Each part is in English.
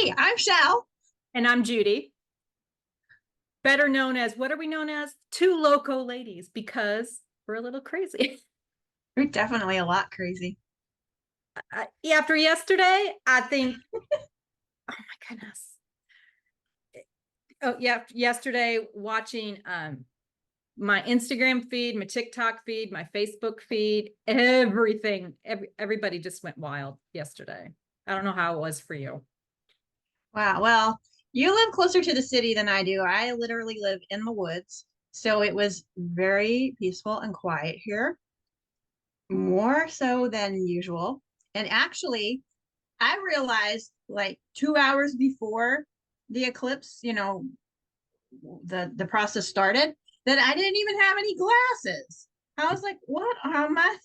Hey, I'm Shal. And I'm Judy, better known as, what are we known as? Two Loco ladies, because we're a little crazy. We're definitely a lot crazy. After yesterday, I think, oh my goodness. Oh, yeah, yesterday watching my Instagram feed, my TikTok feed, my Facebook feed, everything, everybody just went wild yesterday. I don't know how it was for you. Wow. Well, you live closer to the city than I do. I literally live in the woods. So it was very peaceful and quiet here, more so than usual. And actually, I realized like 2 hours before the eclipse, the process started, that I didn't even have any glasses. I was like, what am I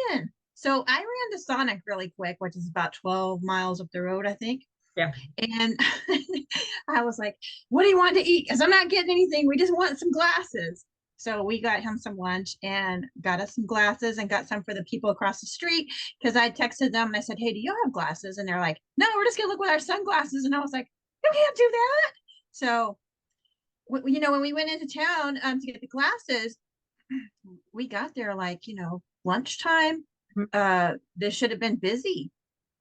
thinking? So I ran to Sonic really quick, which is about 12 miles up the road, I think. Yeah. And I was like, what do you want to eat? Because I'm not getting anything. We just want some glasses. So we got him some lunch and got us some glasses and got some for the people across the street. Because I texted them and I said, hey, do you have glasses? And they're like, no, we're just going to look with our sunglasses. And I was like, you can't do that. So, when we went into town to get the glasses, we got there like, lunchtime. This should have been busy,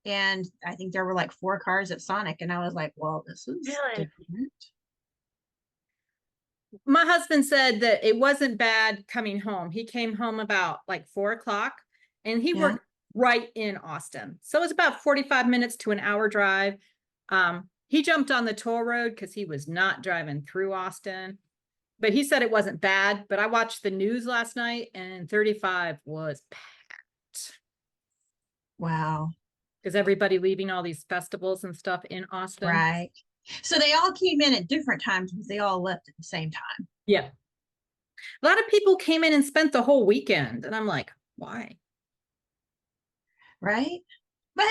and I think there were like 4 cars at Sonic, and I was like, well, this is Really? different. My husband said that it wasn't bad coming home. He came home about like 4 o'clock and he Yeah. worked right in Austin. So it was about 45 minutes to an hour drive. He jumped on the toll road because he was not driving through Austin, but he said it wasn't bad. But I watched the news last night and 35 was packed Wow. because everybody leaving all these festivals and stuff in Austin. Right. So they all came in at different times, but they all left at the same time. Yeah. A lot of people came in and spent the whole weekend. And I'm like, why? Right. But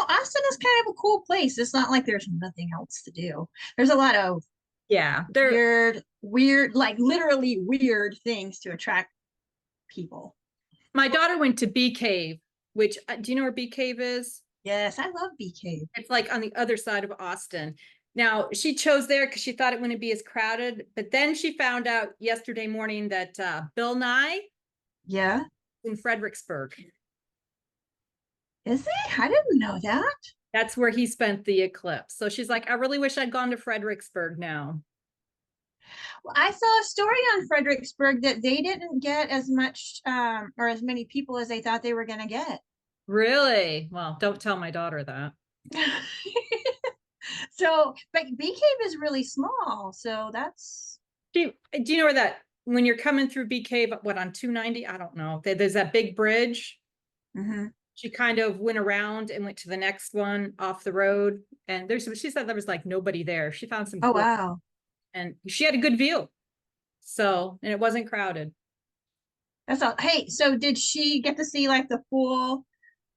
Austin is kind of a cool place. It's not like there's nothing else to do. There's a lot of Yeah, they're weird, like literally weird things to attract people. my daughter went to Bee Cave, which do you know where Bee Cave is? Yes, I love BK. It's like on the other side of Austin. Now, she chose there because she thought it wouldn't be as crowded, but then she found out yesterday morning that Bill Nye Yeah. in Fredericksburg. Is he? I didn't know that. That's where he spent the eclipse. So she's like, I really wish I'd gone to Fredericksburg now. Well, I saw a story on Fredericksburg that they didn't get as much or as many people as they thought they were going to get. Really? Well, don't tell my daughter that. So, but Bee Cave is really small. So that's. Do you know where that, when you're coming through Bee Cave, what, on 290? I don't know. There's that big bridge. Mhm. She kind of went around and went to the next one off the road. And she said there was like nobody there. She found some Oh, cool, wow. and she had a good view. So, and it wasn't crowded. That's all. Hey, so did she get to see like the full,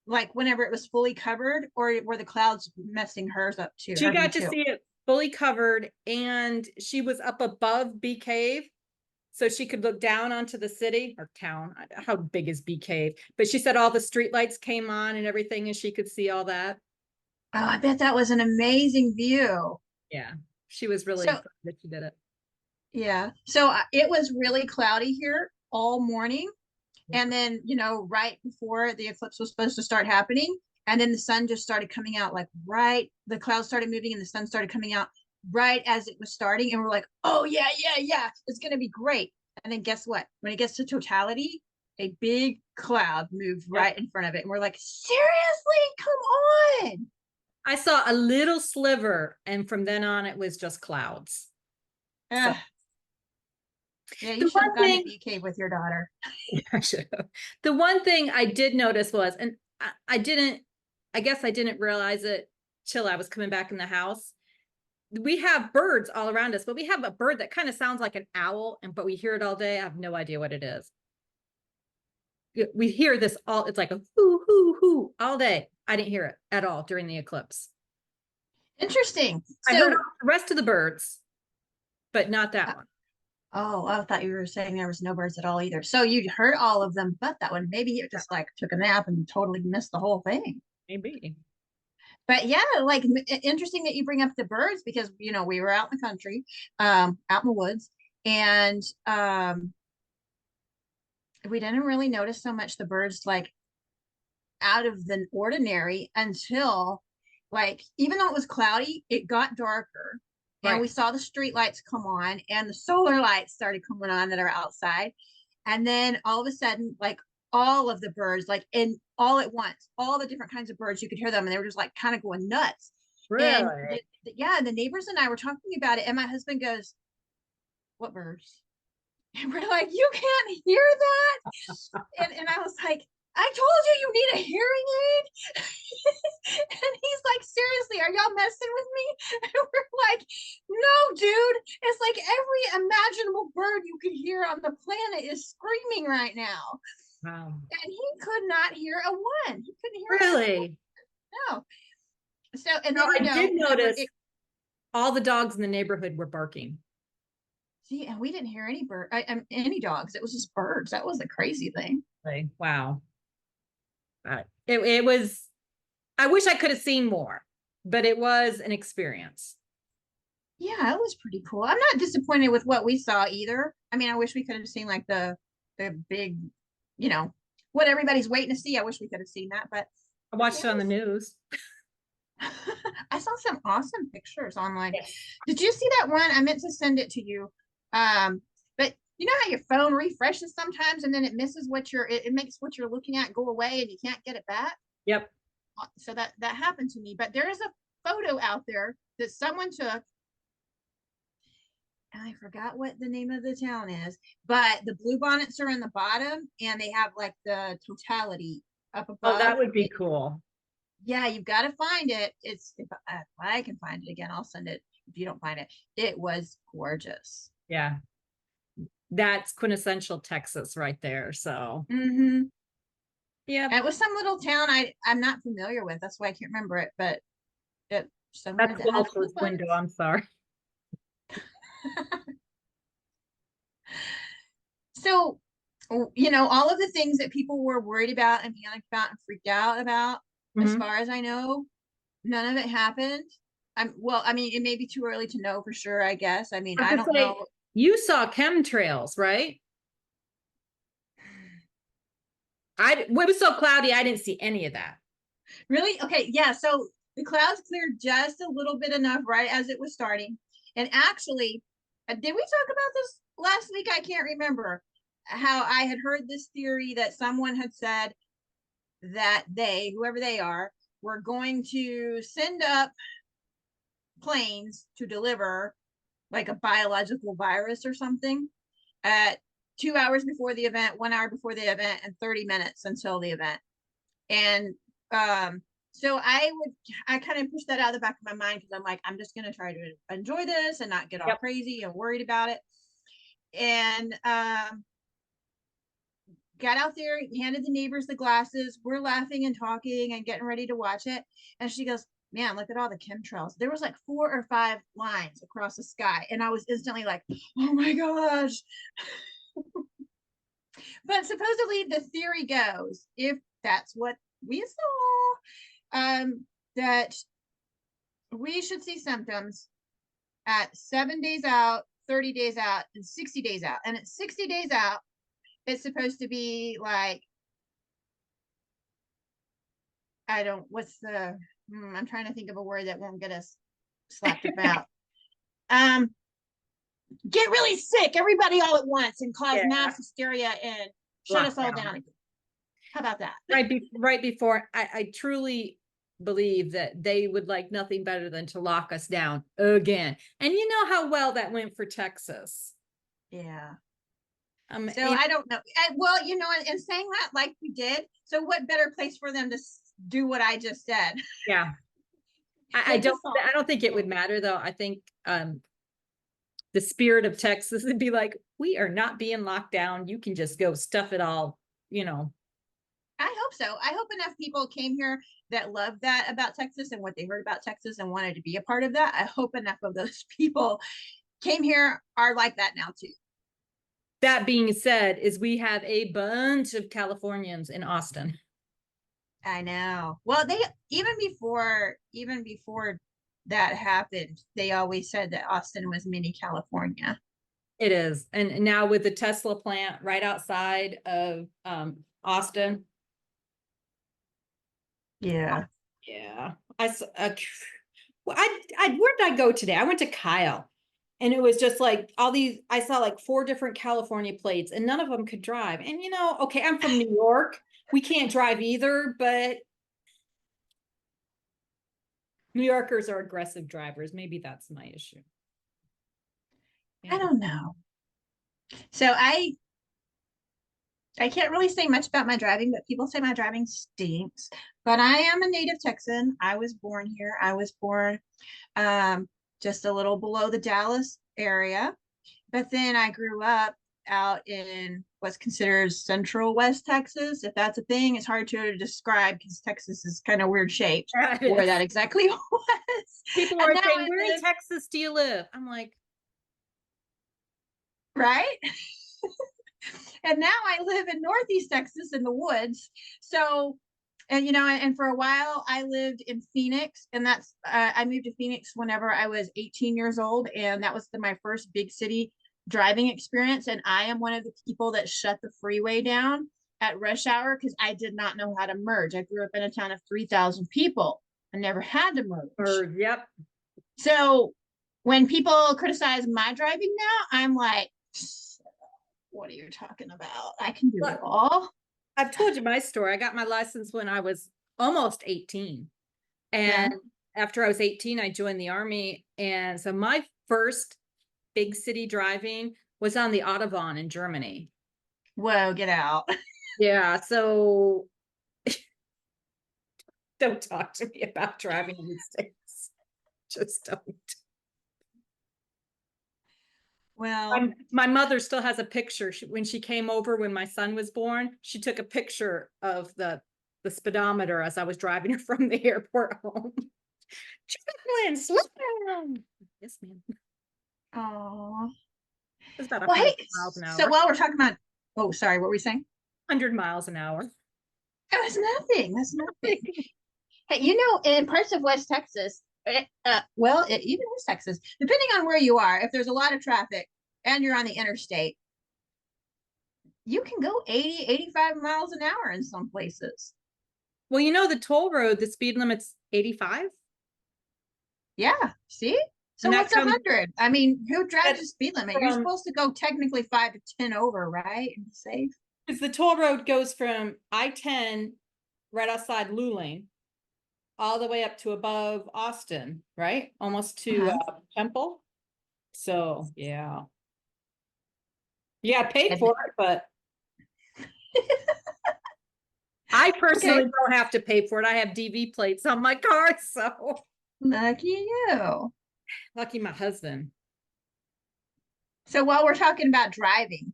like whenever it was fully covered, or were the clouds messing hers up too, She her view got to too? see it fully covered and she was up above Bee Cave. So she could look down onto the city or town. How big is Bee Cave? But she said all the street lights came on and everything, and she could see all that. Oh, I bet that was an amazing view. Yeah, she was really So, glad that she did it. yeah. So it was really cloudy here all morning. And then, right before the eclipse was supposed to start happening, and then the sun just started coming out like the clouds started moving and the sun started coming out right as it was starting. And we're like, oh, yeah, yeah, yeah, it's going to be great. And then guess what? When it gets to totality, a big cloud moved Yep. right in front of it. And we're like, seriously, come on. I saw a little sliver, and from then on, it was just clouds. So Yeah, you the should have one gone to thing, Bee Cave with your daughter. I should have. The one thing I did notice was, and I didn't, I guess I didn't realize it till I was coming back in the house. We have birds all around us, but we have a bird that kind of sounds like an owl, but we hear it all day. I have no idea what it is. We hear this all, it's like a hoo, hoo, hoo all day. I didn't hear it at all during the eclipse. Interesting. I heard all So, the rest of the birds, but not that uh, one. oh, I thought you were saying there was no birds at all either. So you heard all of them, but that one. Maybe you just like took a nap and totally missed the whole thing. Maybe. But yeah, like interesting that you bring up the birds because we were out in the country, out in the woods, and we didn't really notice so much the birds like out of the ordinary until like even though it was cloudy, it got darker and Right. we saw the street lights come on and the solar lights started coming on that are outside. And then all of a sudden, like all of the birds, like in all at once, all the different kinds of birds, you could hear them and they were just like kind of going nuts. And Really? yeah, the neighbors and I were talking about it, and my husband goes, "What birds?" And we're like, "You can't hear that?" And I was like, "I told you you need a hearing aid." And he's like, "Seriously, are y'all messing with me?" And we're like, "No, dude. It's like every imaginable bird you could hear on the planet is screaming right now." Wow. And he could not hear a one. He couldn't hear a single Really? no. So, and No, then, I did whenever notice it, all the dogs in the neighborhood were barking. see, and we didn't hear any dogs. It was just birds. That was the crazy thing. Like, wow. It was, I wish I could have seen more, but it was an experience. Yeah, it was pretty cool. I'm not disappointed with what we saw either. I mean, I wish we could have seen like the big, you know, what everybody's waiting to see. I wish we could have seen that, but I watched it it on the was news. I saw some awesome pictures online. Yes. Did you see that one? I meant to send it to you. But you know how your phone refreshes sometimes and then it misses it makes what you're looking at go away and you can't get it back? Yep. So that happened to me. But there is a photo out there that someone took, and I forgot what the name of the town is, but the blue bonnets are in the bottom and they have like the totality up Oh, that above. would be cool. Yeah, you've got to find it. If I can find it again, I'll send it. If you don't find it, it was gorgeous. Yeah. That's quintessential Texas right there. So, Mm-hmm. yeah, It was some little town I'm not familiar with. That's why I can't remember it, but it somewhere that's that has blue Walter's window. bonnets. I'm sorry. So, all of the things that people were worried about and panicked about and freaked out about, as Mhm. far as I know, none of it happened. Well, I mean, it may be too early to know for sure, I guess. I mean, I was I gonna don't say, know. you saw chemtrails, right? It was so cloudy, I didn't see any of that. Really? Okay, yeah. So the clouds cleared just a little bit enough right as it was starting. And actually, did we talk about this last week? I can't remember how I had heard this theory that someone had said that whoever they are, were going to send up planes to deliver like a biological virus or something at 2 hours before the event, 1 hour before the event, and 30 minutes until the event. And so I kind of pushed that out of the back of my mind because I'm like, I'm just gonna try to enjoy this and not get all Yep. crazy and worried about it. And got out there, handed the neighbors the glasses. We're laughing and talking and getting ready to watch it. And she goes, "Man, look at all the chemtrails." There was like 4 or 5 lines across the sky. And I was instantly like, "Oh my gosh." But supposedly the theory goes, if that's what we saw, that we should see symptoms at 7 days out, 30 days out, and 60 days out. And at 60 days out, it's supposed to be like, I don't, what's the, I'm trying to think of a word that won't get us slapped about. Um, get really sick, everybody all at once, and cause Yeah. mass hysteria and shut us all Lockdown. down again. How about that? Right before, I truly believe that they would like nothing better than to lock us down again. And you know how well that went for Texas. Yeah. Um, So you know, I don't know. Well, and saying that like we did, so what better place for them to do what I just said? yeah. I Take don't us all. I don't think it would matter though. I think the spirit of Texas would be like, we are not being locked down. You can just go stuff it all, you know. I hope so. I hope enough people came here that loved that about Texas and what they heard about Texas and wanted to be a part of that. I hope enough of those people came here are like that now too. That being said, is we have a bunch of Californians in Austin. I know. Well, they even before that happened, they always said that Austin was mini California. It is. And now with the Tesla plant right outside of Austin. Yeah. Yeah. Well, where did I go today? I went to Kyle, and it was just like all these, I saw like 4 different California plates and none of them could drive. And okay, I'm from New York. We can't drive either, but New Yorkers are aggressive drivers. Maybe that's my issue. I Yeah. don't know. So I can't really say much about my driving, but people say my driving stinks. But I am a native Texan. I was born here. I was born um, just a little below the Dallas area. But then I grew up out in what's considered central West Texas. If that's a thing, it's hard to describe because Texas is kind of weird shaped Yeah, it where is. that exactly was. People And are now saying, I where in live, Texas do you live? I'm like, right? And now I live in Northeast Texas in the woods. So, and and for a while I lived in Phoenix, and that's I moved to Phoenix whenever I was 18 years old, and that was my first big city driving experience. And I am one of the people that shut the freeway down at rush hour because I did not know how to merge. I grew up in a town of 3,000 people. I never had to merge. or yep. So when people criticize my driving now, I'm like, what are you talking about? I can do it Look, all. I've told you my story. I got my license when I was almost 18. Yeah. And after I was 18, I joined the army. And so my first big city driving was on the Autobahn in Germany. Whoa, get out. Yeah. So don't talk to me about driving in the States. Just don't. Well, My mother still has a picture. When she came over when my son was born, she took a picture of the speedometer as I was driving her from the airport home. Jacqueline, slow down. Yes, ma'am. It oh. was about Well, 100 hey, miles an so hour. while we're talking about, oh, sorry, what were we saying? 100 miles an hour. That was nothing. That's nothing. Hey, in parts of West Texas, even West Texas, depending on where you are, if there's a lot of traffic and you're on the interstate, you can go 80, 85 miles an hour in some places. Well, the toll road, the speed limit's 85. Yeah. See? And So that what's comes 100? I mean, who drives that's the speed limit? You're from supposed to go technically 5 to 10 over, right? And be safe. because the toll road goes from I-10 right outside Luling all the way up to above Austin, right? Almost to Uh-huh. Temple. So yeah. Yeah, I paid And, for it, but I personally okay. don't have to pay for it. I have DV plates on my car, so Lucky you. lucky my husband. So while we're talking about driving,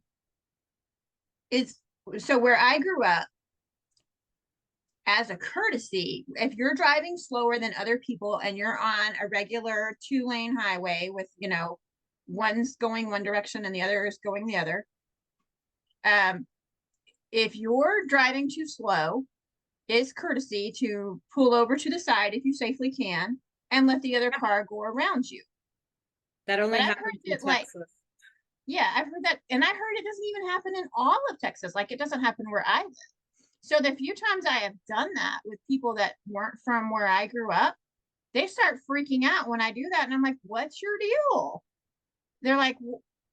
it's so where I grew up, as a courtesy, if you're driving slower than other people and you're on a regular 2-lane highway with, one's going one direction and the other is going the other, um, if you're driving too slow, it's courtesy to pull over to the side if you safely can and let the other car go around you. That But only I've heard happens in that, like, Texas. yeah, I've heard that, and I heard it doesn't even happen in all of Texas. Like, it doesn't happen where I live. So the few times I have done that with people that weren't from where I grew up, they start freaking out when I do that. And I'm like, what's your deal? They're like,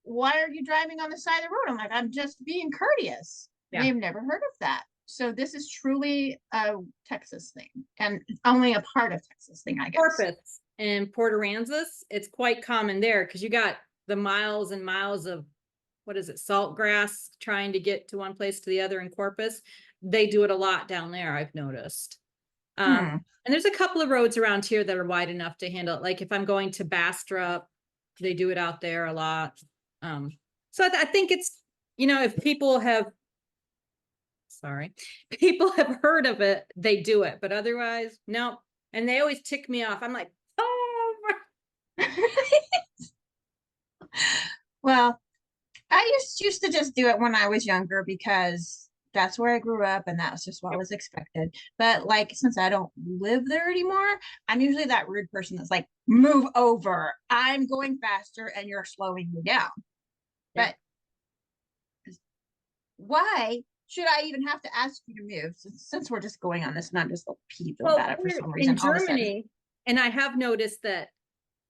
why are you driving on the side of the road? I'm like, I'm just being courteous. Yeah. They've never heard of that. So this is truly a Texas thing, and only a part of Texas thing, I guess. Corpus and Port Aransas, it's quite common there because you got the miles and miles of what is it, salt grass trying to get to one place to the other in Corpus. They do it a lot down there, I've noticed. Hmm. And there's a couple of roads around here that are wide enough to handle it. Like if I'm going to Bastrop, they do it out there a lot. So I think it's, if people have heard of it, they do it, but otherwise, no. And they always tick me off. I'm like, oh, Well, I used to just do it when I was younger because that's where I grew up, and that was just what was expected. But like, since I don't live there anymore, I'm usually that rude person that's like, move over. I'm going faster and you're slowing me down. Yep. But why should I even have to ask you to move since we're just going on this and I'm just like peeved about it for some reason In all of a sudden. Germany, and I have noticed that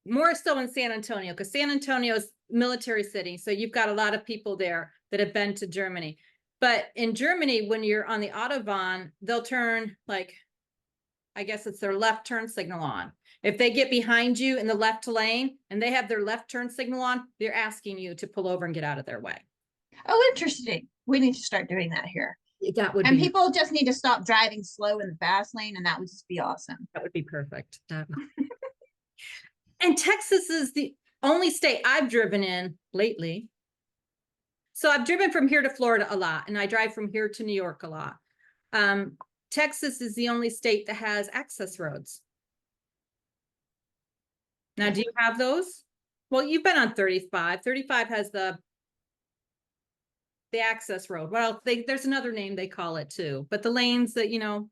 more so in San Antonio, because San Antonio's military city. So you've got a lot of people there that have been to Germany. But in Germany, when you're on the Autobahn, they'll turn like, I guess it's their left turn signal on. If they get behind you in the left lane and they have their left turn signal on, they're asking you to pull over and get out of their way. Oh, interesting. We need to start doing that here. That would And be, people just need to stop driving slow in the fast lane, and that would just be awesome. that would be perfect. And Texas is the only state I've driven in lately. So I've driven from here to Florida a lot, and I drive from here to New York a lot. Texas is the only state that has access roads. Now, do you have those? Well, you've been on 35. 35 has the access road. Well, there's another name they call it too, but the lanes that, you know,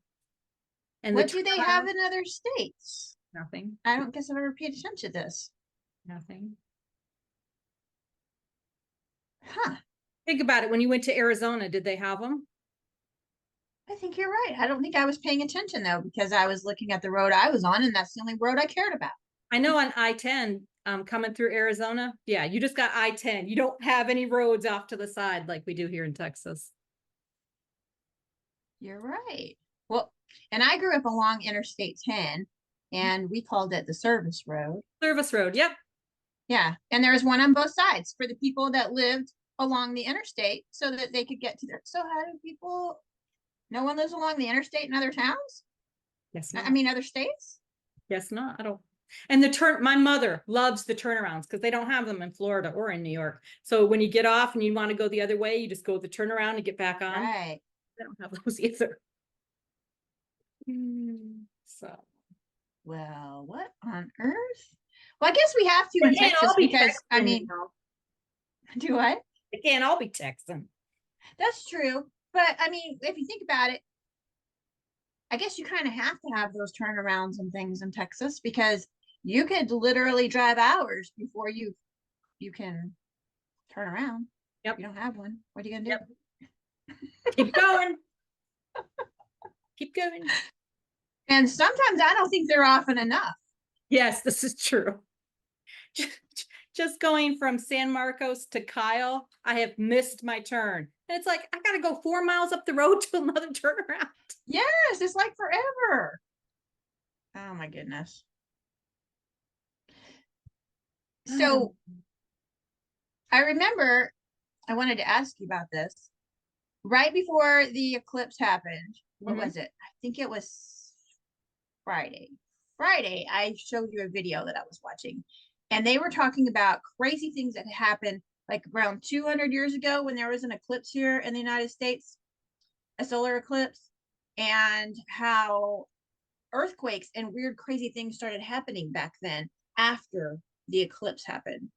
and what do they have in other states? Nothing. I don't guess I've ever paid attention to this. Nothing. Huh. Think about it. When you went to Arizona, did they have them? I think you're right. I don't think I was paying attention though, because I was looking at the road I was on, and that's the only road I cared about. I know on I-10, coming through Arizona. Yeah, you just got I-10. You don't have any roads off to the side like we do here in Texas. You're right. Well, and I grew up along Interstate 10, and we called it the service road. Service road, yep. Yeah, and there was one on both sides for the people that lived along the interstate so that they could get to their. So how do people? No one lives along the interstate in other towns? Yes, I mean, other states? yes, not. I don't. And my mother loves the turnarounds because they don't have them in Florida or in New York. So when you get off and you want to go the other way, you just go the turnaround and get back on. Right. They don't have those either. So. Well, what on earth? Well, I guess we have to in Texas because I mean, do what? They can't all be Texan. That's true. But I mean, if you think about it, I guess you kind of have to have those turnarounds and things in Texas because you could literally drive hours before you can turn around. Yep. You don't have one. What are you gonna do? Keep going. Keep going. And sometimes I don't think they're often enough. Yes, this is true. Just going from San Marcos to Kyle, I have missed my turn. And it's like, I got to go 4 miles up the road to another turnaround. Yes, it's like forever. Oh my goodness. So I remember I wanted to ask you about this. Right before the eclipse happened, what was it? I think it was Friday. Friday, I showed you a video that I was watching, and they were talking about crazy things that happened like around 200 years ago when there was an eclipse here in the United States, a solar eclipse, and how earthquakes and weird, crazy things started happening back then after the eclipse happened.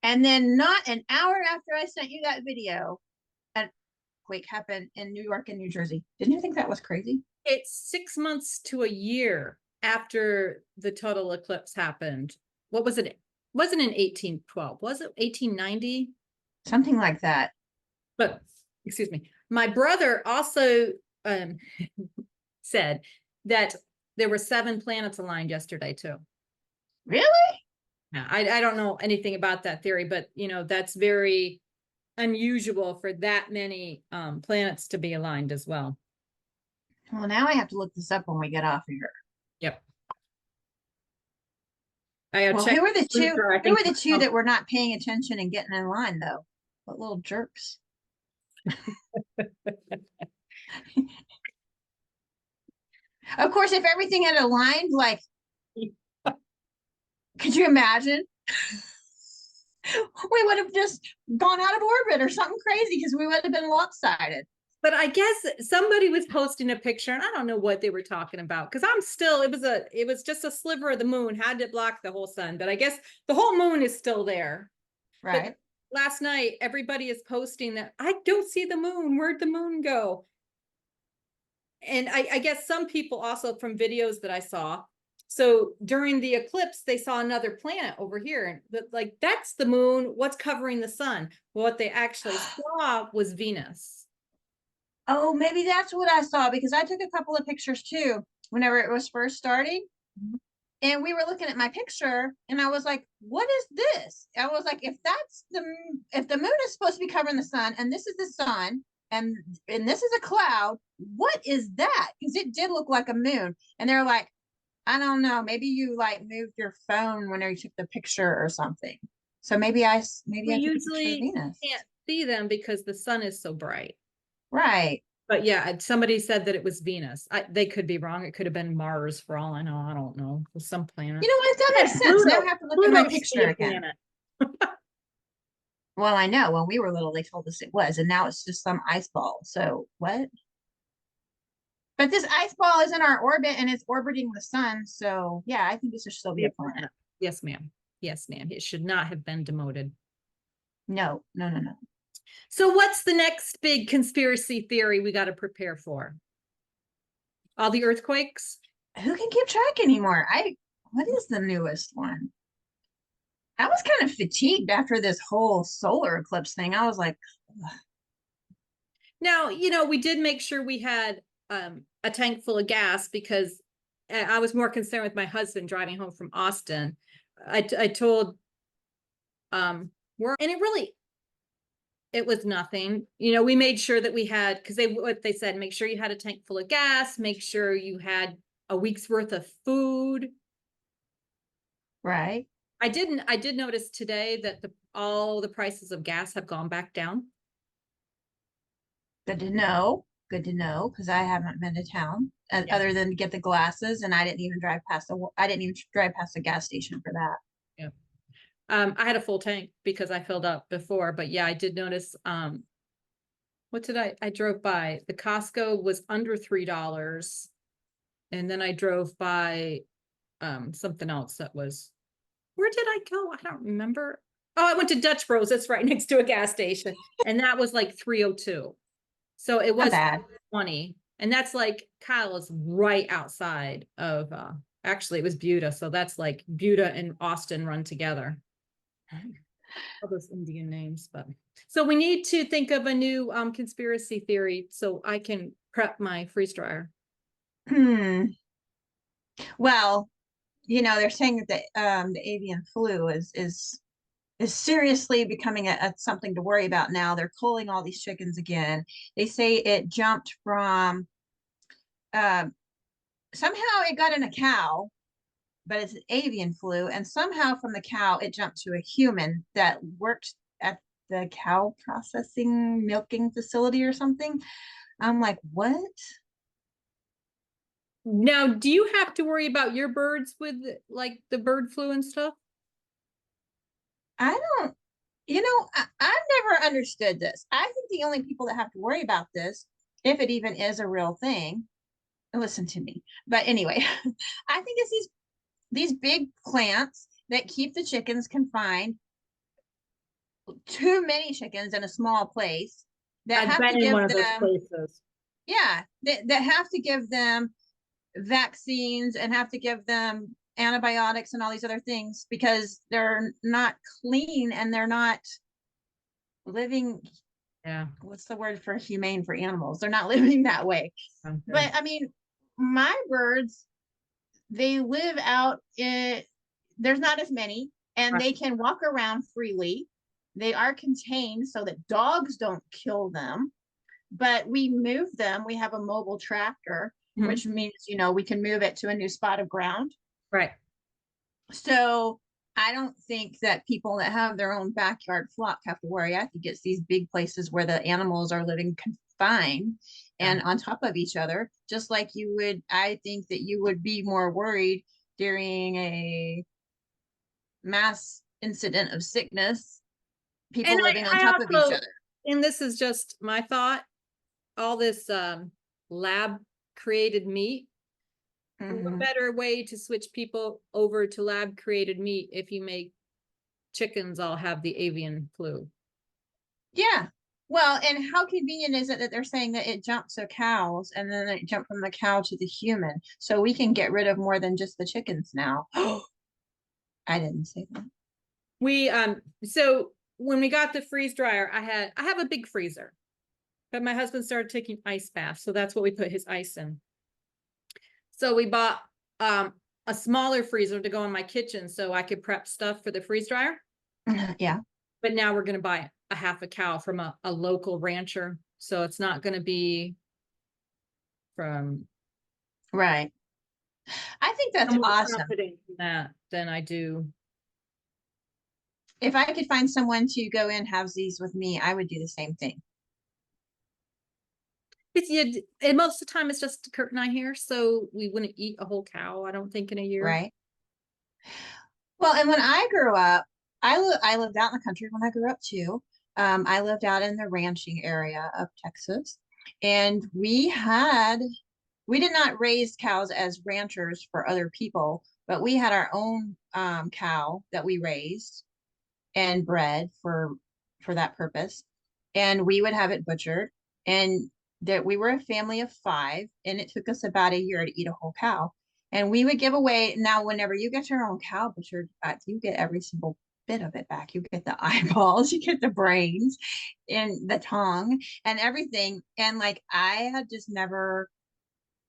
And then, not an hour after I sent you that video, an earthquake happened in New York and New Jersey. Didn't you think that was crazy? It's 6 months to a year after the total eclipse happened. What was it? It wasn't in 1812. Was it 1890? Something like that. But excuse me. My brother also said that there were 7 planets aligned yesterday too. Really? Yeah, I don't know anything about that theory, but you know, that's very unusual for that many planets to be aligned as well. Well, now I have to look this up when we get off of here. Yep. Well, who are the two? Who are the two that were not paying attention and getting in line though? What little jerks! Of course, if everything had aligned, like, could you imagine? We would have just gone out of orbit or something crazy because we would have been lopsided. But I guess somebody was posting a picture, and I don't know what they were talking about because it was just a sliver of the moon, had to block the whole sun. But I guess the whole moon is still there. Right. last night, everybody is posting that I don't see the moon. Where'd the moon go? And I guess some people also from videos that I saw. So during the eclipse, they saw another planet over here. And like, that's the moon. What's covering the sun? Well, what they actually saw was Venus. Oh, maybe that's what I saw because I took a couple of pictures too whenever it was first starting. And we were looking at my picture and I was like, what is this? I was like, if the moon is supposed to be covering the sun and this is the sun and this is a cloud, what is that? Because it did look like a moon. And they're like, I don't know, maybe you like moved your phone when you took the picture or something. So maybe We I took a picture of usually Venus. can't see them because the sun is so bright. Right. But yeah, somebody said that it was Venus. They could be wrong. It could have been Mars for all I know. I don't know. It was some planet. You know what? That makes Yeah, sense. Now I Pluto. have to look at my Pluto should be picture a again. planet. Well, I know when we were little, they told us it was, and now it's just some ice ball. So what? But this ice ball is in our orbit and it's orbiting the sun. So yeah, I think this should still be Be a a planet. planet. Yes, ma'am. Yes, ma'am. It should not have been demoted. No, no, no, no. So what's the next big conspiracy theory we got to prepare for? All the earthquakes? Who can keep track anymore? What is the newest one? I was kind of fatigued after this whole solar eclipse thing. I was like, ugh. Now, we did make sure we had a tank full of gas because I was more concerned with my husband driving home from Austin. I told and it was nothing. We made sure that we had, because what they said, make sure you had a tank full of gas, make sure you had a week's worth of food. Right. I did notice today that all the prices of gas have gone back down. Good to know. Good to know because I haven't been to town Yeah. other than to get the glasses, and I didn't even drive past the gas station for that. Yeah. I had a full tank because I filled up before, but yeah, I did notice, what did I drove by? The Costco was under $3. And then I drove by, something else that was, where did I go? I don't remember. Oh, I went to Dutch Bros. That's right next to a gas station. And that was like 302. So it Not was bad. 20. And that's like Kyle is right outside of actually it was Buda. So that's like Buda and Austin run together. All those Indian names, but so we need to think of a new conspiracy theory so I can prep my freeze dryer. Well, they're saying that the avian flu is seriously becoming a something to worry about now. They're culling all these chickens again. They say it jumped from um, somehow it got in a cow, but it's an avian flu, and somehow from the cow it jumped to a human that worked at the cow processing milking facility or something. I'm like, what? Now, do you have to worry about your birds with like the bird flu and stuff? I don't, I've never understood this. I think the only people that have to worry about this, if it even is a real thing, listen to me. But anyway, I think it's these big plants that keep the chickens confined, too many chickens in a small place that I've have to been in give one of those them, places. yeah, that have to give them vaccines and have to give them antibiotics and all these other things because they're not clean and they're not living, Yeah. what's the word for humane for animals? They're not living that way. Okay. But I mean, my birds, they live out in, there's not as many, and Right. they can walk around freely. They are contained so that dogs don't kill them, but we move them. We have a mobile tractor, Mhm. which means, we can move it to a new spot of ground. Right. So I don't think that people that have their own backyard flock have to worry. I think it's these big places where the animals are living confined Yeah. and on top of each other, just like you would. I think that you would be more worried during a mass incident of sickness, And people living on I top of each also, other. and this is just my thought, all this lab created meat. What Mhm. better way to switch people over to lab created meat if you make chickens all have the avian flu? Yeah. Well, and how convenient is it that they're saying that it jumps the cows and then it jumped from the cow to the human? So we can get rid of more than just the chickens now. I didn't say that. We so when we got the freeze dryer, I have a big freezer, but my husband started taking ice baths, so that's what we put his ice in. So we bought a smaller freezer to go in my kitchen so I could prep stuff for the freeze dryer. Yeah. But now we're going to buy a half a cow from a local rancher. So it's not going to be from Right. I think that's I'm more awesome. confident in that than I do. If I could find someone to go in have these with me, I would do the same thing. It's yeah, and most of the time it's just Kurt and I here, so we wouldn't eat a whole cow, I don't think, in a year. Right. Well, and when I grew up, I lived out in the country when I grew up too. I lived out in the ranching area of Texas, and we did not raise cows as ranchers for other people, but we had our own cow that we raised and bred for that purpose, and we would have it butchered, and that we were a family of five, and it took us about a year to eat a whole cow. And we would give away. Now, whenever you get your own cow butchered, you get every single bit of it back. You get the eyeballs, you get the brains, and the tongue, and everything. And like I had just never,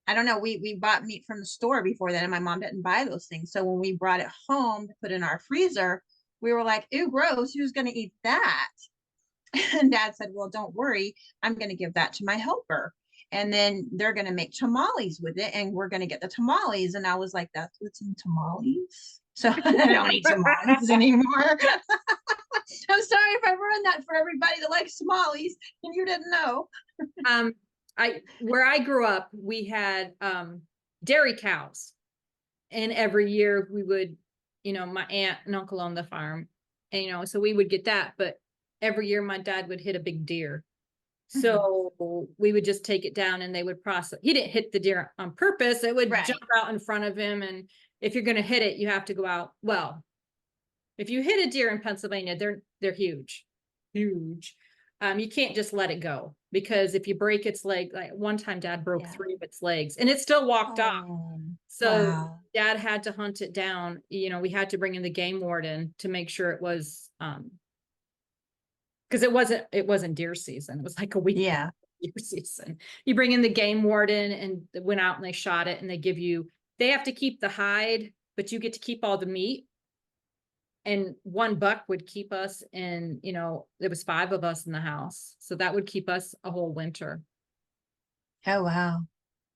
I don't know. We bought meat from the store before that, and my mom didn't buy those things. So when we brought it home to put in our freezer, we were like, "Ew, gross! Who's going to eat that?" And Dad said, "Well, don't worry. I'm going to give that to my helper, and then they're going to make tamales with it, and we're going to get the tamales." And I was like, "That's what's in tamales." So I don't eat tamales anymore. I'm sorry if I ruined that for everybody that likes tamales and you didn't know. Um, where I grew up, we had dairy cows, and every year we would, my aunt and uncle owned the farm, and so we would get that. But every year my dad would hit a big deer, Mhm. so we would just take it down and they would process. He didn't hit the deer on purpose; it would jump Right. out in front of him. And if you're going to hit it, you have to go out. Well, if you hit a deer in Pennsylvania, they're huge, huge. You can't just let it go, because if you break its leg, like one time Dad broke Yeah. 3 of its legs and it still walked off. Oh, So wow. Dad had to hunt it down. We had to bring in the game warden to make sure it was because it wasn't deer season. It was like a week Yeah. deer season. You bring in the game warden and they went out and they shot it, and they have to keep the hide, but you get to keep all the meat. And one buck would keep us in, there was 5 of us in the house. So that would keep us a whole winter. Oh, wow.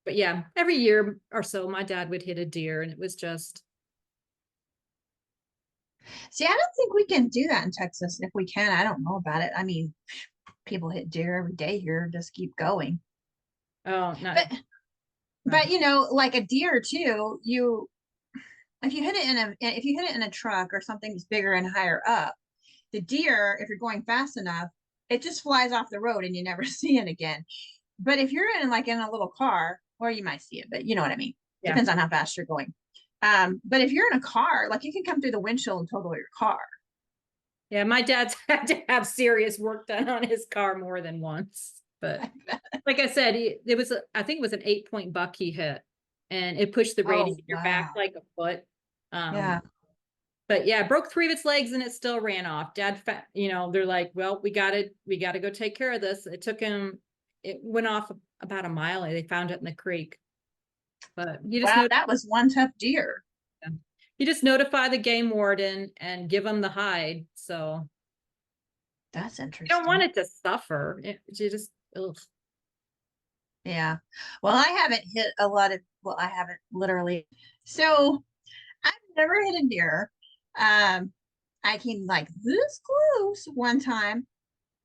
But yeah, every year or so, my dad would hit a deer, and it was just, See, I don't think we can do that in Texas. If we can, I don't know about it. I mean, people hit deer every day here, just keep going. oh, not, But not, like a deer too, you if you hit it in a truck or something that's bigger and higher up, the deer, if you're going fast enough, it just flies off the road and you never see it again. But if you're in a little car, or you might see it, but you know what I mean. yeah. Depends on how fast you're going. But if you're in a car, like you can come through the windshield and total your car. Yeah, my dad's had to have serious work done on his car more than once. But like I said, I think it was an 8-point buck he hit, and it pushed the Oh, radiator back wow. like a foot. Um, Yeah. but yeah, broke 3 of its legs and it still ran off. They're like, well, we gotta go take care of this. It went off about a mile and they found it in the creek. But Wow, that was one tough deer. you just notify the game warden and give them the hide. So That's you don't want interesting. it to suffer. You just, ugh. Yeah. Well, I haven't hit a lot of, well, I haven't literally. So I've never hit a deer. Um, I came like this close one time.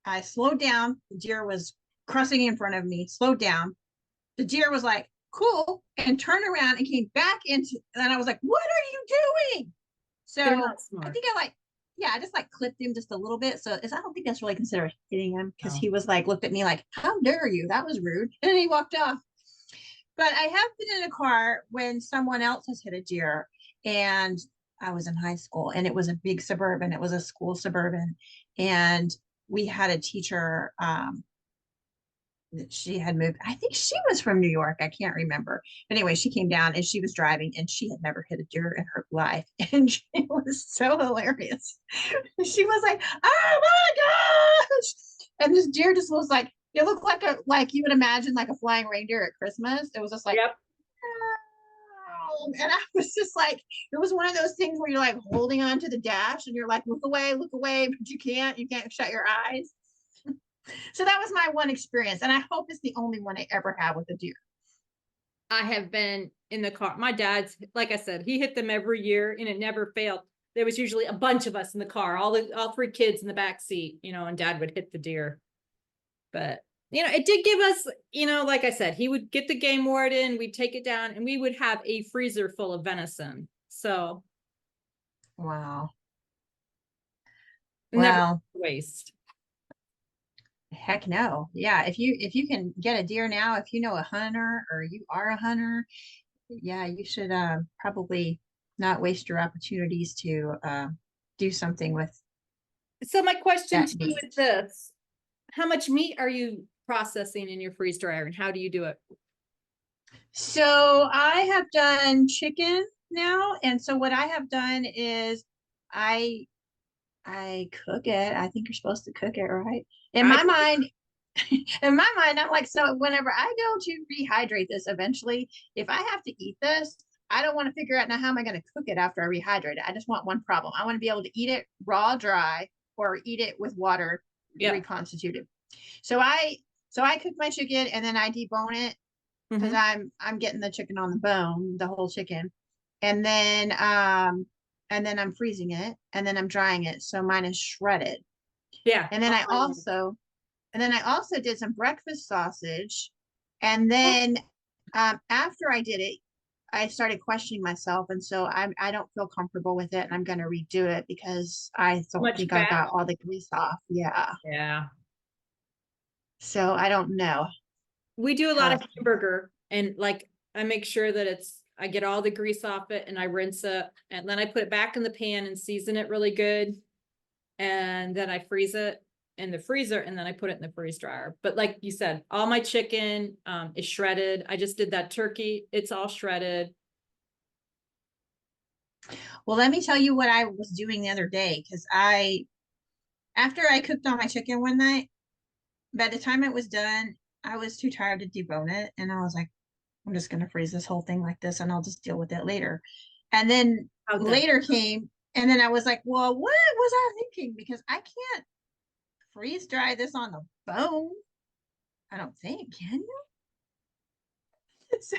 I slowed down. The deer was crossing in front of me, slowed down. The deer was like, cool, and turned around and came back into, and I was like, what are you doing? They're So not I smart. think yeah, I just like clipped him just a little bit. So I don't think that's really considered hitting him because No. he was like, looked at me like, how dare you? That was rude. And then he walked off. But I have been in a car when someone else has hit a deer, and I was in high school, and it was a big suburban. It was a school suburban. And we had a teacher, that she had moved. I think she was from New York. I can't remember. But anyway, she came down and she was driving and she had never hit a deer in her life. And it was so hilarious. She was like, oh my gosh. And this deer just was like, it looked like like you would imagine like a flying reindeer at Christmas. It was just like, Yep. and I was just like, it was one of those things where you're like holding on to the dash and you're like, look away, but you can't shut your eyes. So that was my one experience. And I hope it's the only one I ever had with a deer. I have been in the car. My dad's, like I said, he hit them every year and it never failed. There was usually a bunch of us in the car, all three kids in the back seat, and dad would hit the deer. But it did give us, like I said, he would get the game warden, we'd take it down, and we would have a freezer full of venison. So Wow. never Well, waste. heck no. Yeah. If you can get a deer now, if you know a hunter or you are a hunter, yeah, you should probably not waste your opportunities to do something with So my question that to you meat. is this: how much meat are you processing in your freeze dryer, and how do you do it? So I have done chicken now, and so what I have done is I I cook it. I think you're supposed to cook it, right? In I my mind, in my mind, I'm like, so whenever I go to rehydrate this eventually, if I have to eat this, I don't want to figure out now how am I going to cook it after I rehydrate it. I just want one problem. I want to be able to eat it raw, dry, or eat it with water Yep. reconstituted. So I cook my chicken and then I debone it because Mm-hmm. I'm getting the chicken on the bone, the whole chicken. And then I'm freezing it and then I'm drying it. So mine is shredded. Yeah. And then Oh, I also and then I also did some breakfast sausage. And then after I did it, I started questioning myself. And so I don't feel comfortable with it. And I'm going to redo it because I don't much think I fat. got all the grease off. Yeah. Yeah. So I don't know We do a lot how. of hamburger, and like I make sure that I get all the grease off it and I rinse it, and then I put it back in the pan and season it really good. And then I freeze it in the freezer and then I put it in the freeze dryer. But like you said, all my chicken is shredded. I just did that turkey. It's all shredded. Well, let me tell you what I was doing the other day because after I cooked all my chicken one night, by the time it was done, I was too tired to debone it. And I was like, I'm just going to freeze this whole thing like this and I'll just deal with it later. And then How'd that? later came, and then I was like, well, what was I thinking? Because I can't freeze dry this on the bone. I don't think, can you? So,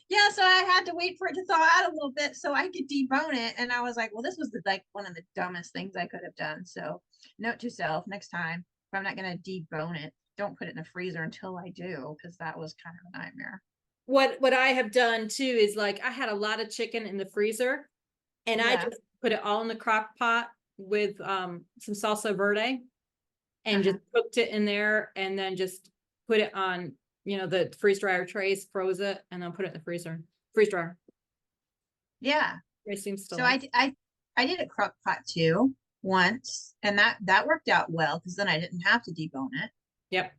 yeah, so I had to wait for it to thaw out a little bit so I could debone it. And I was like, well, this was like one of the dumbest things I could have done. So, note to self, next time, if I'm not going to debone it, don't put it in the freezer until I do, because that was kind of a nightmare. What I have done too is like I had a lot of chicken in the freezer and I Yeah. just put it all in the crock pot with some salsa verde and just Uh-huh. cooked it in there and then just put it on, the freeze dryer trays, froze it, and then put it in the freeze dryer. Yeah. It seems So delicious. I did a crock pot too once, and that worked out well because then I didn't have to debone it. Yep.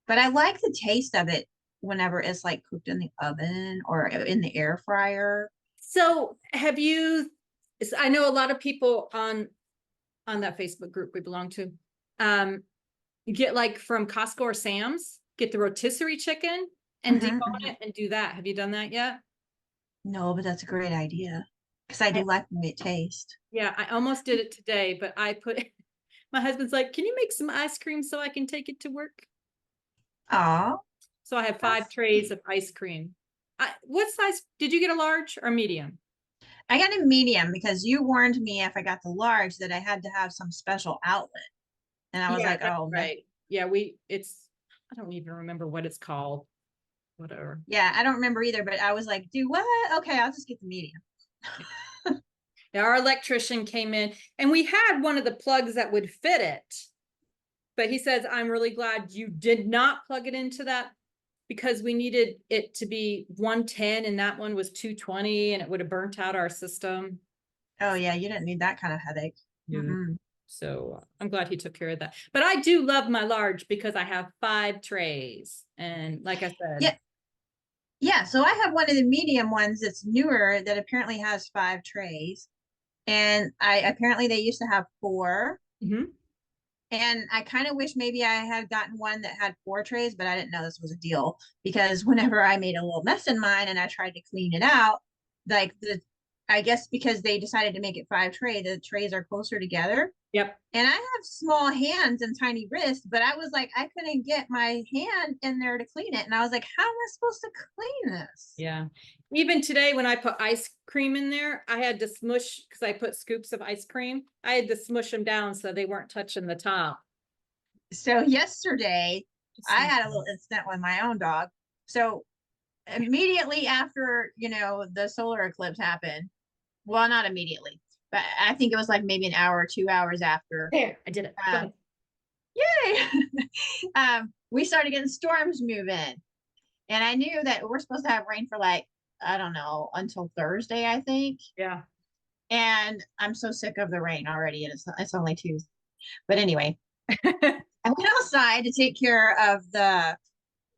But I like the taste of it whenever it's like cooked in the oven or in the air fryer. So I know a lot of people on that Facebook group we belong to, get like from Costco or Sam's, get the rotisserie chicken and Hmm, debone hmm. it and do that. Have you done that yet? No, but that's a great idea because I do like the meat taste. Yeah, I almost did it today, but my husband's like, can you make some ice cream so I can take it to work? Oh, So I have 5 that's trays sweet. of ice cream. What size did you get, a large or medium? I got a medium because you warned me if I got the large that I had to have some special outlet. And I was Yeah, like, that's oh, no. right. Yeah, I don't even remember what it's called. Whatever. Yeah, I don't remember either, but I was like, do what? Okay, I'll just get the medium. Yeah, our electrician came in and we had one of the plugs that would fit it. But he says, I'm really glad you did not plug it into that because we needed it to be 110 and that one was 220 and it would have burnt out our system. Oh, yeah, you didn't need that kind of headache. Mm-mm. So I'm glad he took care of that. But I do love my large because I have 5 trays. And like I said, Yeah. Yeah. So I have one of the medium ones that's newer that apparently has 5 trays. And I apparently they used to have 4. mhm. And I kind of wish maybe I had gotten one that had 4 trays, but I didn't know this was a deal because whenever I made a little mess in mine and I tried to clean it out, like I guess because they decided to make it 5 tray, the trays are closer together. Yep. And I have small hands and tiny wrists, but I was like, I couldn't get my hand in there to clean it. And I was like, how am I supposed to clean this? Yeah. Even today, when I put ice cream in there, I had to smush because I put scoops of ice cream. I had to smush them down so they weren't touching the top. So yesterday, I So- had a little incident with my own dog. So immediately after, the solar eclipse happened, well, not immediately, but I think it was like maybe an hour or 2 hours after. There, I did it. Go Um, ahead. yay! We started getting storms moving. And I knew that we're supposed to have rain for like, I don't know, until Thursday, I think. Yeah. And I'm so sick of the rain already, and it's only Tuesday. But anyway, I went outside to take care of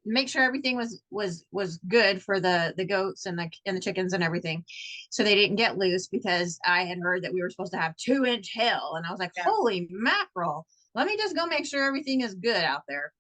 make sure everything was good for the goats and the chickens and everything, so they didn't get loose because I had heard that we were supposed to have 2-inch hail, and I was like, Yeah. holy mackerel! Let me just go make sure everything is good out there.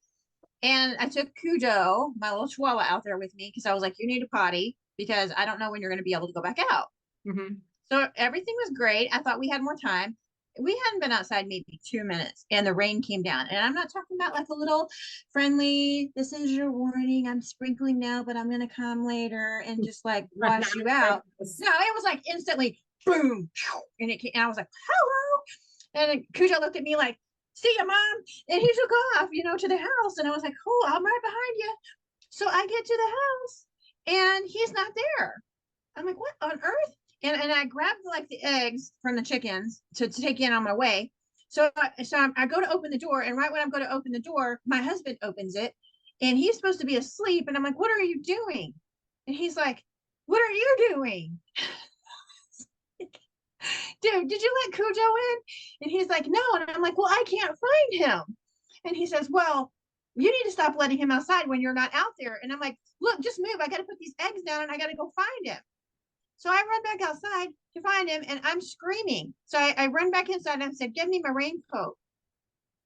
And I took Cujo, my little chihuahua, out there with me because I was like, you need a potty because I don't know when you're going to be able to go back out. Mhm. So everything was great. I thought we had more time. We hadn't been outside maybe 2 minutes and the rain came down. And I'm not talking about like a little friendly, this is your warning. I'm sprinkling now, but I'm going to come later and just like wash you out. No, it was like instantly boom. And it came, and I was like, hello. And Cujo looked at me like, see ya, mom. And he took off, to the house. And I was like, oh, I'm right behind you. So I get to the house and he's not there. I'm like, what on earth? And I grabbed like the eggs from the chickens to take in on my way. So I go to open the door, and right when I'm going to open the door, my husband opens it, and he's supposed to be asleep. And I'm like, what are you doing? And he's like, what are you doing? Dude, did you let Cujo in? And he's like, no. And I'm like, well, I can't find him. And he says, well, you need to stop letting him outside when you're not out there. And I'm like, look, just move. I got to put these eggs down and I got to go find him. So I run back outside to find him and I'm screaming. So I run back inside and I said, give me my raincoat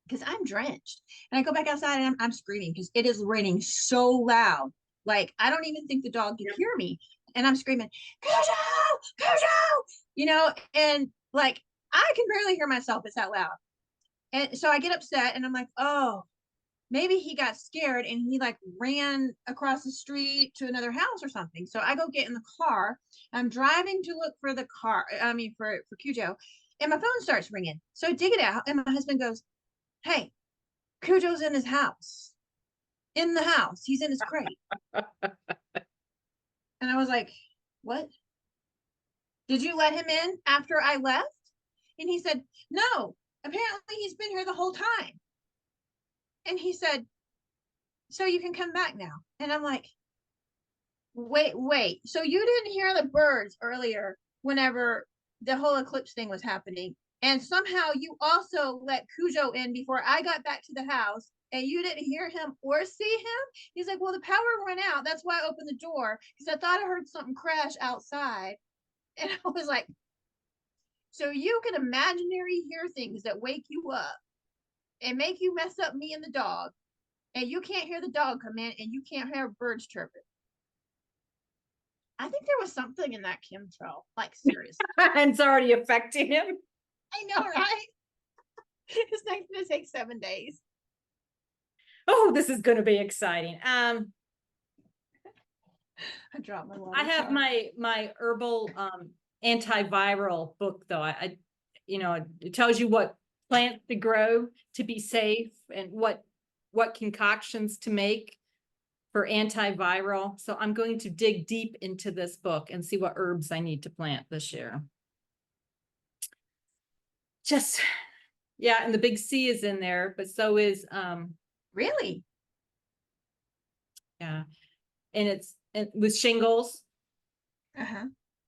because I'm drenched. And I go back outside and I'm screaming because it is raining so loud. Like, I don't even think the dog can hear me. And I'm screaming, Cujo, Cujo, and like, I can barely hear myself. It's that loud. And so I get upset and I'm like, oh, maybe he got scared and he like ran across the street to another house or something. So I go get in the car. I'm driving to look for the car. I mean, for Cujo, and my phone starts ringing. So I dig it out, and my husband goes, "Hey, Cujo's in his house. In the house. He's in his crate." And I was like, "What? Did you let him in after I left?" And he said, "No. Apparently, he's been here the whole time." And he said, "So you can come back now." And I'm like, wait. So you didn't hear the birds earlier whenever the whole eclipse thing was happening. And somehow you also let Cujo in before I got back to the house and you didn't hear him or see him? He's like, well, the power went out. That's why I opened the door because I thought I heard something crash outside. And I was like, so you can imaginary hear things that wake you up and make you mess up me and the dog. And you can't hear the dog come in and you can't hear birds chirping. I think there was something in that chemtrail, like seriously. And it's already affecting him. I know, right? It's not going to take 7 days. Oh, this is going to be exciting. I dropped my water. I have my herbal antiviral book though. It tells you what plants to grow to be safe and what concoctions to make for antiviral. So I'm going to dig deep into this book and see what herbs I need to plant this year. Just yeah, and the big C is in there, but so is Really? yeah, and it's with shingles. Uh-huh.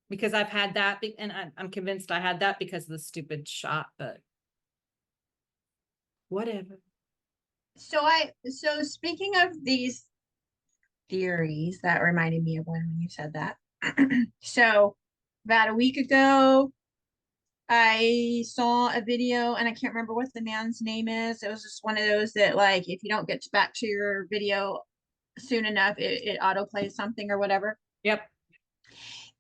Because I've had that, and I'm convinced I had that because of the stupid shot, but Whatever. So speaking of these theories, that reminded me of when you said that. So about a week ago, I saw a video and I can't remember what the man's name is. It was just one of those that, like, if you don't get back to your video soon enough, it auto plays something or whatever. Yep.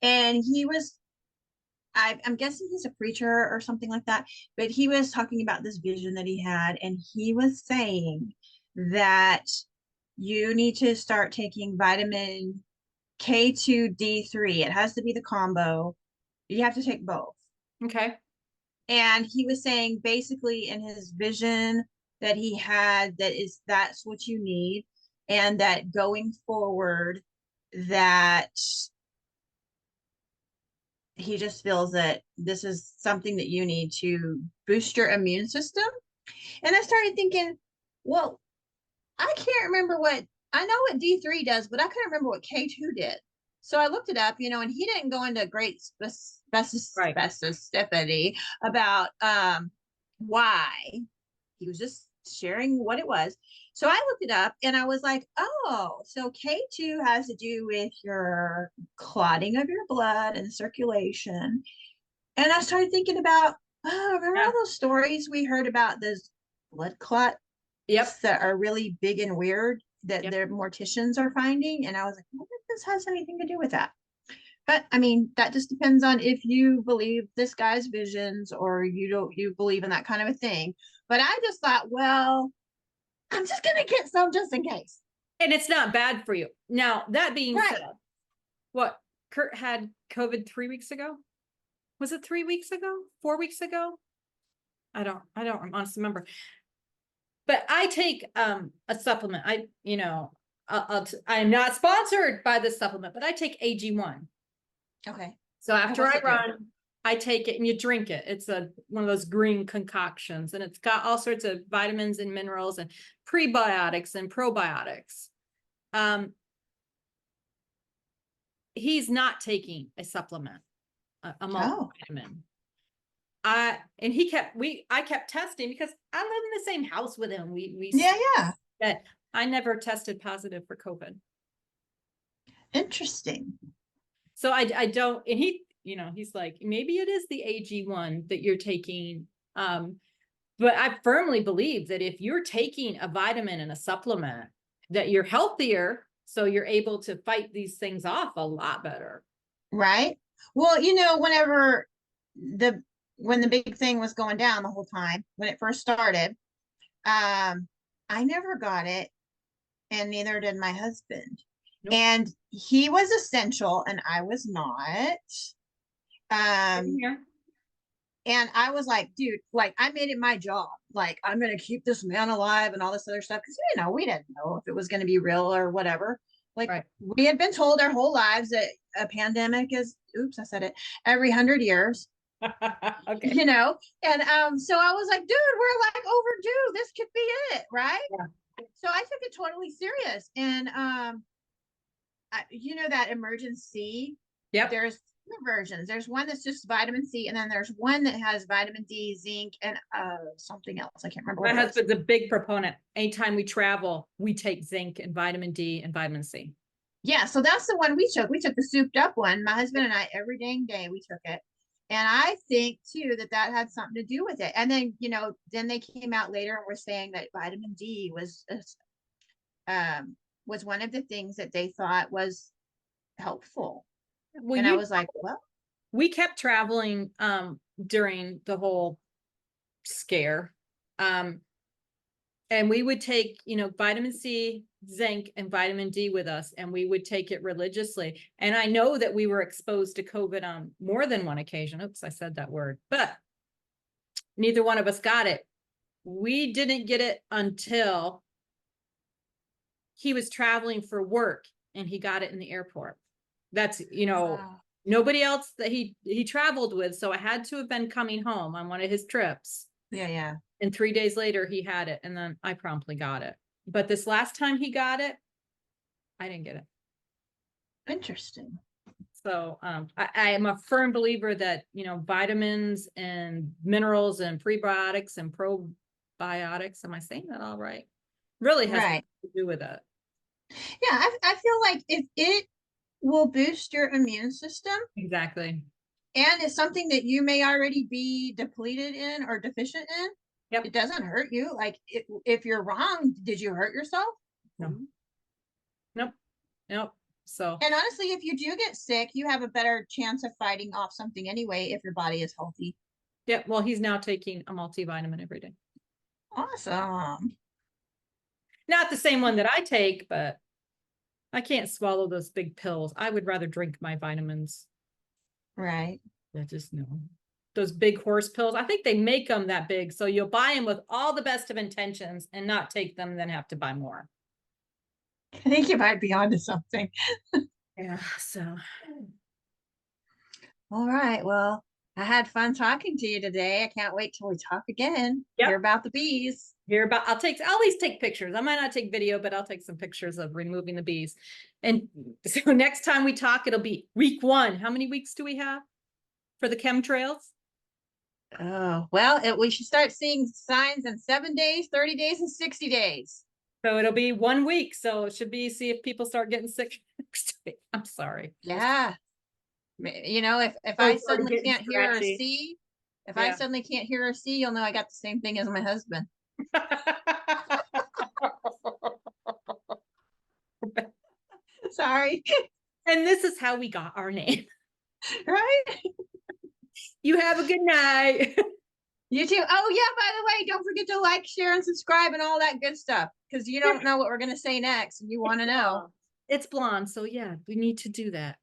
And he was, I'm guessing he's a preacher or something like that, but he was talking about this vision that he had, and he was saying that you need to start taking vitamin K2D3. It has to be the combo. You have to take both. Okay. And he was saying basically in his vision that he had, that's what you need, and that going forward, that he just feels that this is something that you need to boost your immune system. And I started thinking, well, I can't remember what, I know what D3 does, but I couldn't remember what K2 did. So I looked it up, and he didn't go into great Right. specificity about why. He was just sharing what it was. So I looked it up and I was like, oh, so K2 has to do with your clotting of your blood and circulation. And I started thinking about, oh, remember Yeah. all those stories we heard about those blood clots Yep. that are really big and weird that Yep. their morticians are finding? And I was like, what if this has anything to do with that? But I mean, that just depends on if you believe this guy's visions or you believe in that kind of a thing. But I just thought, well, I'm just gonna get some just in case. And it's not bad for you. Now, that being Right. said, what Kurt had COVID 3 weeks ago? Was it 3 weeks ago? 4 weeks ago? I don't honestly remember. But I take a supplement. I'm not sponsored by this supplement, but I take AG1. Okay. So after What's I it do? run, I take it and you drink it. It's one of those green concoctions, and it's got all sorts of vitamins and minerals and prebiotics and probiotics. He's not taking a supplement, a Oh, multivitamin. I kept testing because I live in the same house with him. We yeah, yeah. that I never tested positive for COVID. Interesting. So I don't, and he's like, maybe it is the AG1 that you're taking. But I firmly believe that if you're taking a vitamin and a supplement, that you're healthier, so you're able to fight these things off a lot better. Right. Well, the when the big thing was going down the whole time, when it first started, I never got it, and neither did my husband. Nope. And he was essential and I was not. Um, Yeah. and I was like, dude, like, I made it my job. Like, I'm gonna keep this man alive and all this other stuff. Because we didn't know if it was gonna be real or whatever. Like, Right. we had been told our whole lives that a pandemic is, oops, I said it, every 100 years. Okay. And so I was like, dude, we're like overdue. This could be it, right? Yeah. So I took it totally serious. And that emergency, Yep. there's two versions. There's one that's just vitamin C, and then there's one that has vitamin D, zinc, and something else. I can't remember My what it was. husband's a big proponent. Anytime we travel, we take zinc and vitamin D and vitamin C. Yeah, so that's the one we took. We took the souped up one. My husband and I, every dang day we took it. And I think too that had something to do with it. And then, then they came out later and were saying that vitamin D was one of the things that they thought was helpful. Well, And I was like, well, we kept traveling during the whole scare. And we would take, vitamin C, zinc, and vitamin D with us, and we would take it religiously. And I know that we were exposed to COVID on more than one occasion. Oops, I said that word, but neither one of us got it. We didn't get it until he was traveling for work and he got it in the airport. That's, wow. nobody else that he traveled with. So I had to have been coming home on one of his trips. Yeah, yeah. And 3 days later he had it, and then I promptly got it. But this last time he got it, I didn't get it. Interesting. So I am a firm believer that, vitamins and minerals and prebiotics and probiotics. Am I saying that all right? Really has Right. nothing to do with it. Yeah, I feel like if it will boost your immune system Exactly. and it's something that you may already be depleted in or deficient in, Yep. it doesn't hurt you. Like if you're wrong, did you hurt yourself? No. Nope. Nope. So And honestly, if you do get sick, you have a better chance of fighting off something anyway if your body is healthy. yeah, well, he's now taking a multivitamin every day. Awesome. Not the same one that I take, but I can't swallow those big pills. I would rather drink my vitamins. Right. I just no. Those big horse pills. I think they make them that big. So you'll buy them with all the best of intentions and not take them, then have to buy more. I think you might be onto something. Yeah. So All right. Well, I had fun talking to you today. I can't wait till we talk again. Hear yep. about the bees. Hear about I'll at least take pictures. I might not take video, but I'll take some pictures of removing the bees. And so next time we talk, it'll be week 1. How many weeks do we have for the chemtrails? Oh, well, we should start seeing signs in 7 days, 30 days, and 60 days. So it'll be 1 week. So it should be see if people start getting sick next week. I'm sorry. Yeah. You know, if I Throat's already suddenly getting can't hear or scratchy. see, if I Yeah. suddenly can't hear or see, you'll know I got the same thing as my husband. Sorry. And this is how we got our name. Right? You have a good night. You too. Oh, yeah, by the way, don't forget to like, share, and subscribe and all that good stuff because you don't know what we're going to say next and you want to know. It's blonde. So yeah, we need to do that.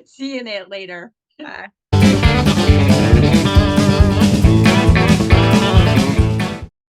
See you later. Bye.